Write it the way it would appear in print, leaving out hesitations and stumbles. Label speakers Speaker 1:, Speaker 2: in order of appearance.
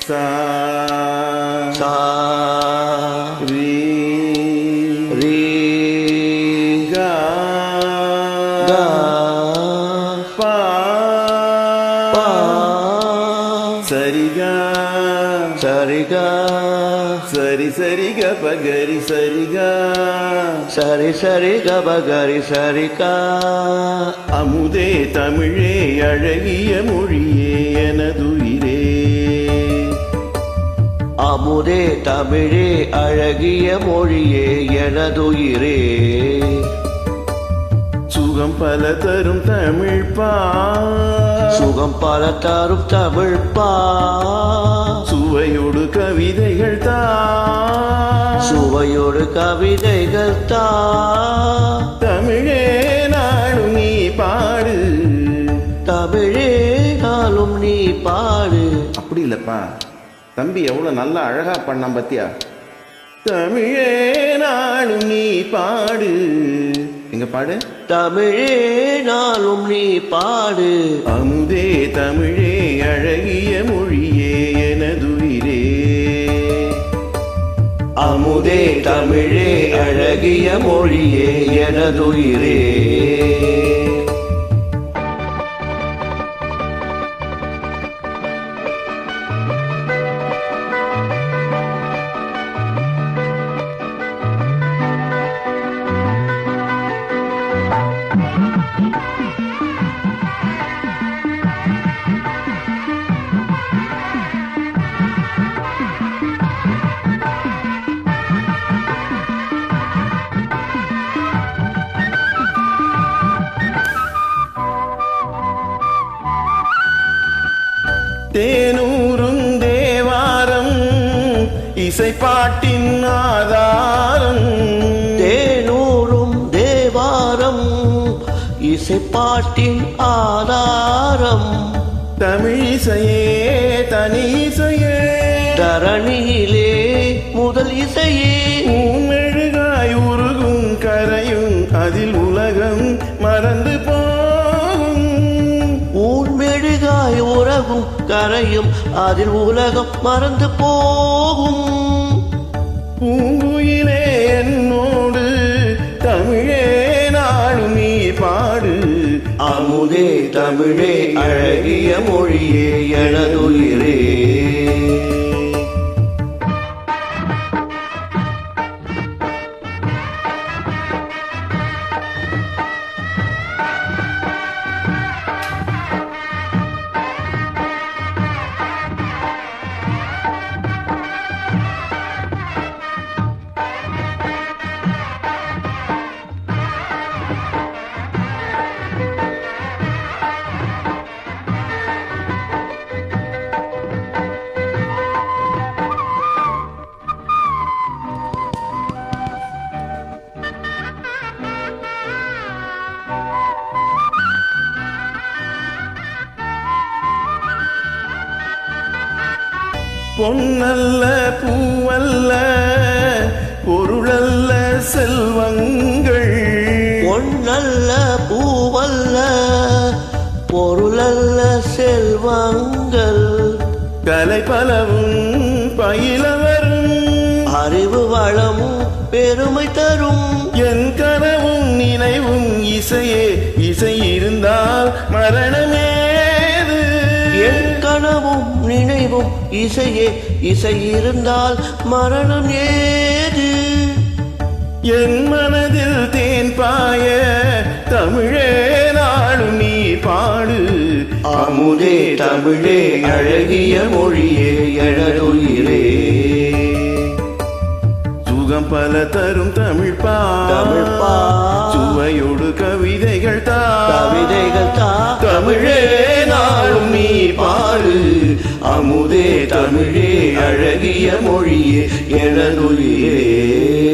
Speaker 1: சா
Speaker 2: சா
Speaker 1: ரீ
Speaker 2: ரீ
Speaker 1: கா
Speaker 2: கா
Speaker 1: பா
Speaker 2: பா
Speaker 1: சரிகா
Speaker 2: சரிகா
Speaker 1: சரி சரி க பகரி சரிகா
Speaker 2: சரி சரி கபகரி சரிகா.
Speaker 1: அமுதே தமிழே அழகிய மொழியே எனதுயிரே.
Speaker 2: அமுதே தமிழே அழகிய மொழியே எனதுயிரே.
Speaker 1: சுகம் பல தரும் தமிழ் பா
Speaker 2: சுகம் பல தரும் தமிழ் பா.
Speaker 1: சுவையோடு கவிதைகள் தா
Speaker 2: சுவையோடு கவிதைகள் தா.
Speaker 1: தமிழே நாளும் நீ பாடு.
Speaker 2: தமிழே நாளும் நீ பாடு.
Speaker 1: அப்படி இல்லப்பா, தம்பி எவ்வளவு நல்லா அழகா பண்ணான் பத்தியா. தமிழே நாளும் நீ பாடு. எங்க பாடு.
Speaker 2: தமிழே நாளும் நீ பாடு.
Speaker 1: அமுதே தமிழே அழகிய மொழியே எனதுயிரே.
Speaker 2: அமுதே தமிழே அழகிய மொழியே எனதுயிரே.
Speaker 1: தேனூரும் தேவாரம் இசைப்பாட்டின் ஆதாரம்.
Speaker 2: தேனூரும் தேவாரம் இசைப்பாட்டின் ஆதாரம்.
Speaker 1: தமிழிசையே தனி இசையே
Speaker 2: தரணியிலே முதல் இசையே.
Speaker 1: மெழுகாய் உருகும் கரையும் அதில் உலகம் மறந்து போகும்.
Speaker 2: ஊன்மெழுகாய் உறகும் கரையும் அதில் உலகம் மறந்து போகும்.
Speaker 1: பூங்குயிலே என்னோடு தமிழே நாளும் நீ பாடு.
Speaker 2: அமுதே தமிழே அழகிய மொழியே எனதுயிரே.
Speaker 1: பொன்னல்ல பூவல்ல பொருளல்ல செல்வங்கள்.
Speaker 2: பொன்னல்ல பூவல்ல பொருளல்ல செல்வங்கள்.
Speaker 1: கலை பலவும் பயில வரும்.
Speaker 2: அறிவு வளமும் பெருமை தரும்.
Speaker 1: என் கனவும் நினைவும் இசையே. இசை இருந்தால் மரணமேது.
Speaker 2: என் கனவும் நினைவும் இசையே. இசை இருந்தால் மரணம் ஏது.
Speaker 1: என் மனதில் தேன் பாய தமிழே நாளும் நீ பாடு.
Speaker 2: அமுதே தமிழே அழகிய மொழியே எனதுயிரே.
Speaker 1: சுகம் பல தரும் தமிழ் பா
Speaker 2: தமிழ் பா.
Speaker 1: சுவையோடு கவிதைகள் தா
Speaker 2: கவிதைகள் தா.
Speaker 1: தமிழே நாளும் நீ பாடு.
Speaker 2: அமுதே தமிழே அழகிய மொழியே எனதுயிரே.